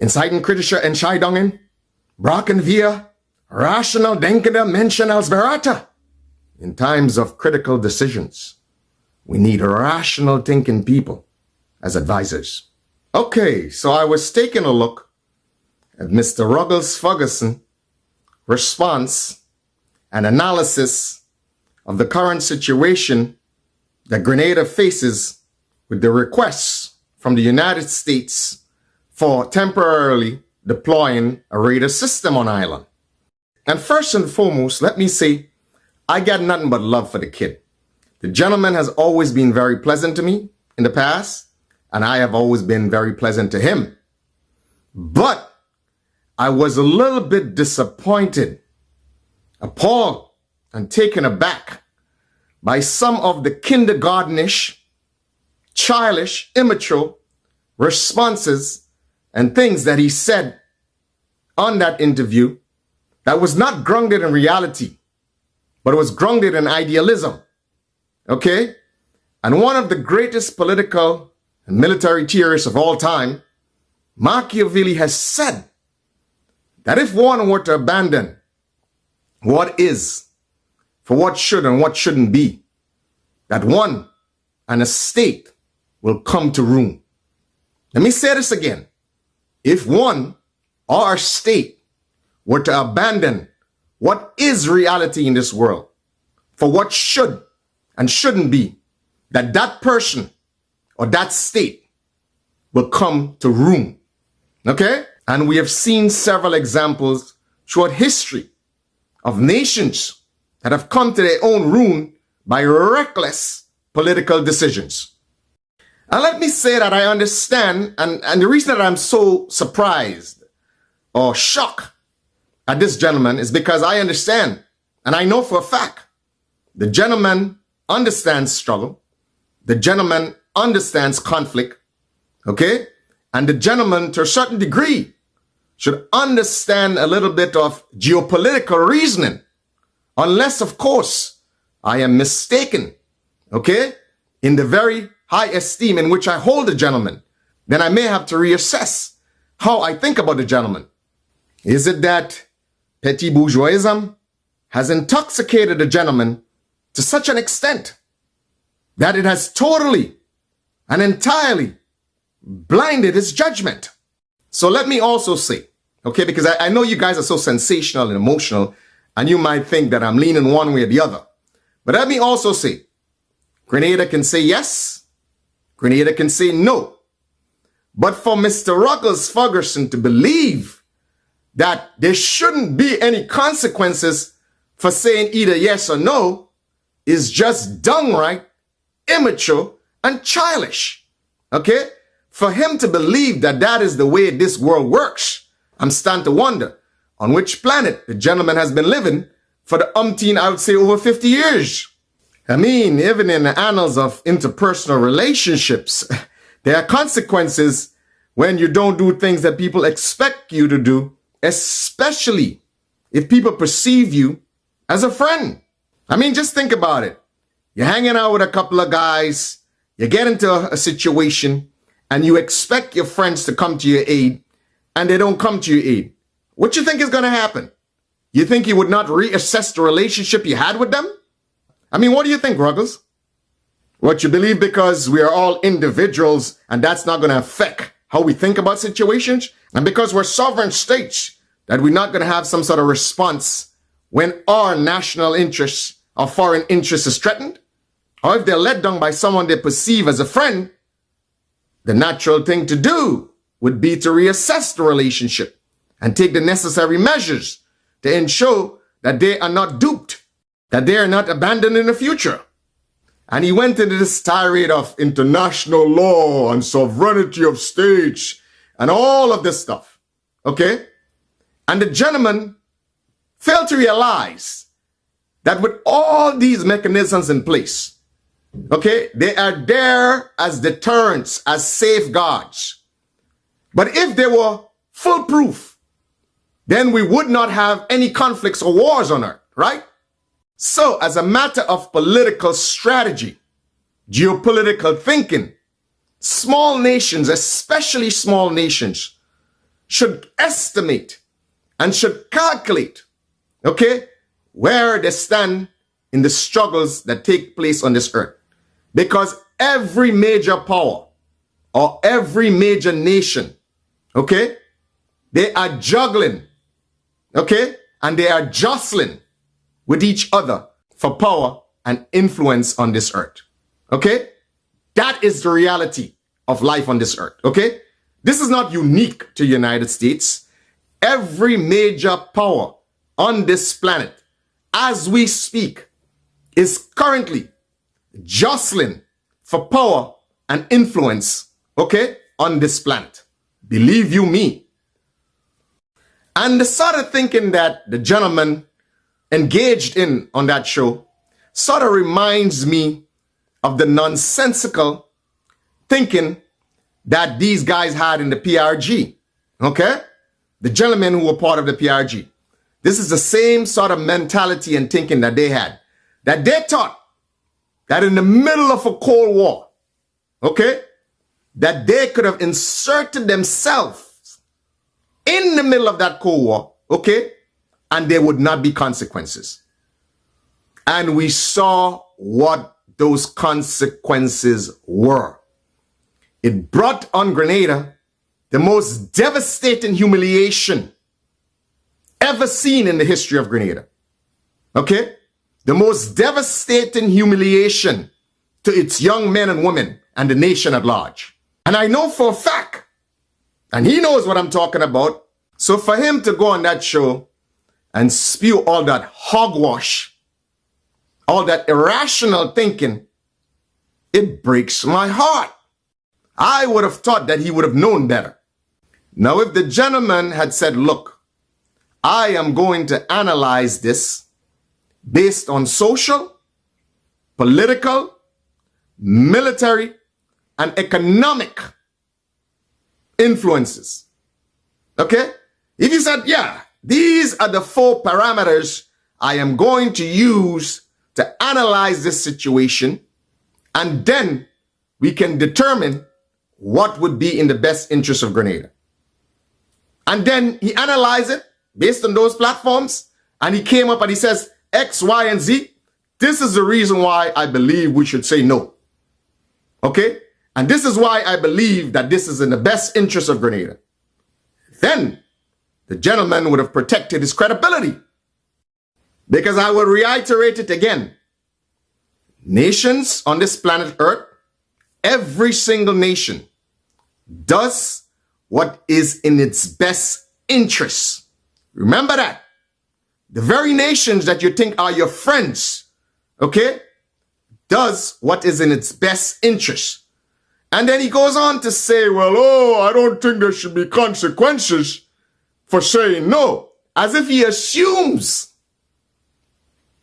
Zeiten kritischer Entscheidungen brauchen wir rational denkende Menschen als Berater. In times of critical decisions, we need rational thinking people as advisors. Okay, so I was taking a look at Mr. Ruggles Ferguson response and analysis of the current situation that Grenada faces with the requests from the United States for temporarily deploying a radar system on island. And first and foremost, let me say, I got nothing but love for the kid. The gentleman has always been very pleasant to me in the past, and I have always been very pleasant to him. But I was a little bit disappointed, appalled, and taken aback by some of the kindergartenish, childish, immature responses and things that he said on that interview that was not grounded in reality, but it was grounded in idealism. Okay? And one of the greatest political and military theorists of all time, Machiavelli, has said that if one were to abandon what is for what should and what shouldn't be, that one and a state will come to ruin. Let me say this again. If one or a state were to abandon what is reality in this world for what should and shouldn't be, that person or that state will come to ruin. Okay? And we have seen several examples throughout history of nations that have come to their own ruin by reckless political decisions. And let me say that I understand, and the reason that I'm so surprised or shocked at this gentleman is because I understand, and I know for a fact, the gentleman understands struggle, the gentleman understands conflict, okay? And the gentleman, to a certain degree, should understand a little bit of geopolitical reasoning, unless, of course, I am mistaken, okay, in the very high esteem in which I hold the gentleman. Then I may have to reassess how I think about the gentleman. Is it that petit bourgeoisism has intoxicated the gentleman to such an extent that it has totally and entirely blinded his judgment? So let me also say, okay, because I know you guys are so sensational and emotional, and you might think that I'm leaning one way or the other. But let me also say, Grenada can say yes, Grenada can say no. But for Mr. Ruggles Ferguson to believe that there shouldn't be any consequences for saying either yes or no is just downright immature and childish. Okay? For him to believe that that is the way this world works, I'm starting to wonder on which planet the gentleman has been living for the I would say, over 50 years. I mean, even in the annals of interpersonal relationships, there are consequences when you don't do things that people expect you to do, especially if people perceive you as a friend. I mean, just think about it. You're hanging out with a couple of guys, you get into a situation, and you expect your friends to come to your aid, and they don't come to your aid. What you think is going to happen? You think you would not reassess the relationship you had with them? I mean, what do you think, Ruggles? What, you believe because we are all individuals and that's not going to affect how we think about situations? And because we're sovereign states, that we're not going to have some sort of response when our national interests or foreign interests is threatened? Or if they're let down by someone they perceive as a friend, the natural thing to do would be to reassess the relationship and take the necessary measures to ensure that they are not duped, that they are not abandoned in the future. And he went into this tirade of international law and sovereignty of states and all of this stuff, okay? And the gentleman failed to realize that with all these mechanisms in place, okay, they are there as deterrents, as safeguards. But if they were foolproof, then we would not have any conflicts or wars on earth, right? So as a matter of political strategy, geopolitical thinking, small nations, especially small nations, should estimate and should calculate, okay, where they stand in the struggles that take place on this earth. Because every major power or every major nation, okay, they are juggling, okay, and they are jostling with each other for power and influence on this earth, okay? That is the reality of life on this earth, okay? This is not unique to the United States. Every major power on this planet, as we speak, is currently jostling for power and influence, okay, on this planet. Believe you me. And the sort of thinking that the gentleman engaged in on that show sort of reminds me of the nonsensical thinking that these guys had in the PRG, okay? The gentlemen who were part of the PRG. This is the same sort of mentality and thinking that they had. That they thought that in the middle of a Cold War, okay, that they could have inserted themselves in the middle of that Cold War, okay, and there would not be consequences. And we saw what those consequences were. It brought on Grenada the most devastating humiliation ever seen in the history of Grenada. Okay? The most devastating humiliation to its young men and women and the nation at large. And I know for a fact, and he knows what I'm talking about, so for him to go on that show and spew all that hogwash, all that irrational thinking, it breaks my heart. I would have thought that he would have known better. Now, if the gentleman had said, look, I am going to analyze this based on social, political, military, and economic influences. Okay? If you said, yeah, these are the 4 parameters I am going to use to analyze this situation, and then we can determine what would be in the best interest of Grenada. And then he analyzed it based on those platforms, and he came up and he says, X, Y, and Z, this is the reason why I believe we should say no. Okay? And this is why I believe that this is in the best interest of Grenada. Then the gentleman would have protected his credibility. Because I will reiterate it again. Nations on this planet Earth, every single nation does what is in its best interest. Remember that. The very nations that you think are your friends, okay, does what is in its best interest. And then he goes on to say, well, oh, I don't think there should be consequences for saying no, as if he assumes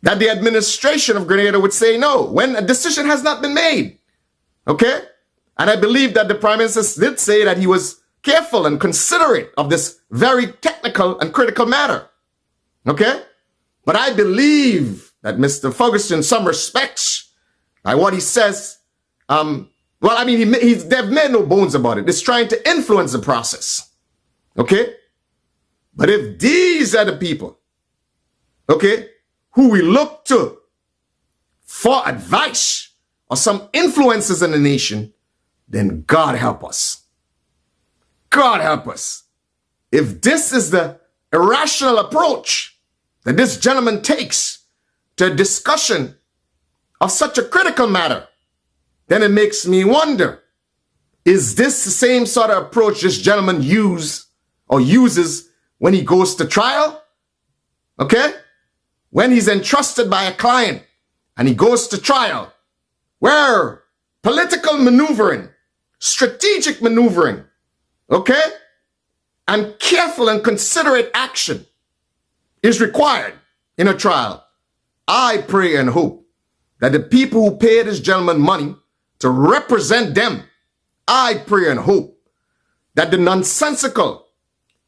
that the administration of Grenada would say no when a decision has not been made. Okay? And I believe that the Prime Minister did say that he was careful and considerate of this very technical and critical matter. Okay? But I believe that Mr. Ferguson, in some respects, by what he says, they've made no bones about it. It's trying to influence the process. Okay? But if these are the people, okay, who we look to for advice or some influences in the nation, then God help us. God help us. If this is the irrational approach that this gentleman takes to a discussion of such a critical matter, then it makes me wonder, is this the same sort of approach this gentleman uses when he goes to trial? Okay? When he's entrusted by a client and he goes to trial, where political maneuvering, strategic maneuvering, okay, and careful and considerate action is required in a trial. I pray and hope that the people who pay this gentleman money to represent them, I pray and hope that the nonsensical,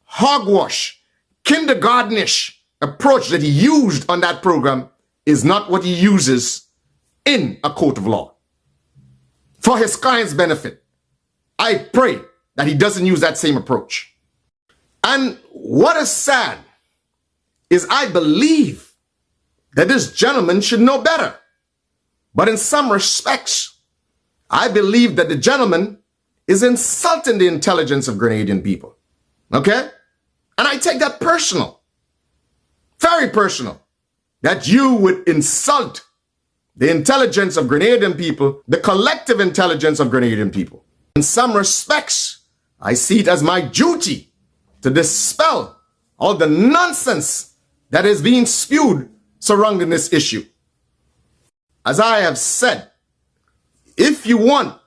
hogwash, kindergartenish approach that he used on that program is not what he uses in a court of law. For his client's benefit, I pray that he doesn't use that same approach. And what is sad is I believe that this gentleman should know better. But in some respects, I believe that the gentleman is insulting the intelligence of Grenadian people. Okay? And I take that personal. Very personal. That you would insult the intelligence of Grenadian people, the collective intelligence of Grenadian people. In some respects, I see it as my duty to dispel all the nonsense that is being spewed surrounding this issue. As I have said, if you want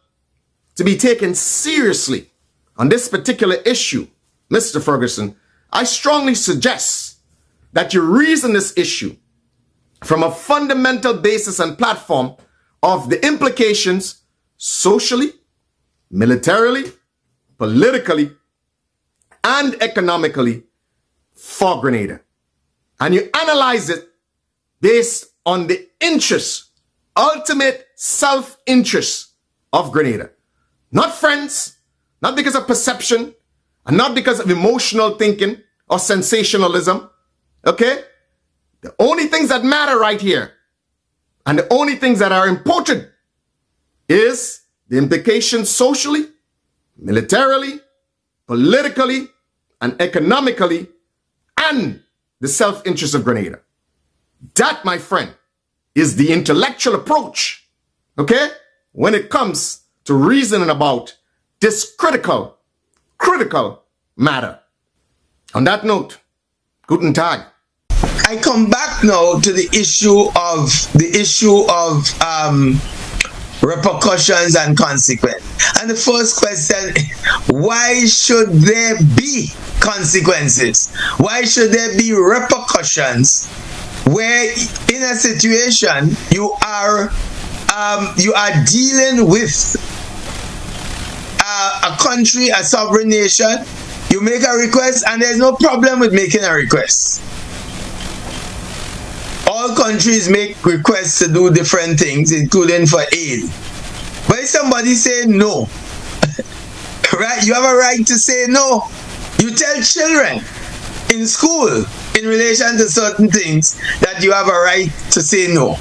to be taken seriously on this particular issue, Mr. Ferguson, I strongly suggest that you reason this issue from a fundamental basis and platform of the implications socially, militarily, politically, and economically for Grenada. And you analyze it based on the interests, ultimate self-interest of Grenada. Not friends, not because of perception, and not because of emotional thinking or sensationalism. Okay? The only things that matter right here, and the only things that are important, is the implications socially, militarily, politically, and economically, and the self-interest of Grenada. That, my friend, is the intellectual approach, okay, when it comes to reasoning about this critical matter. On that note, guten Tag. I come back now to the issue of repercussions and consequence. And the first question, why should there be consequences? Why should there be repercussions where in a situation you are dealing with a country, a sovereign nation, you make a request and there's no problem with making a request. All countries make requests to do different things, including for aid. But if somebody say no, right? You have a right to say no. You tell children in school in relation to certain things that you have a right to say no.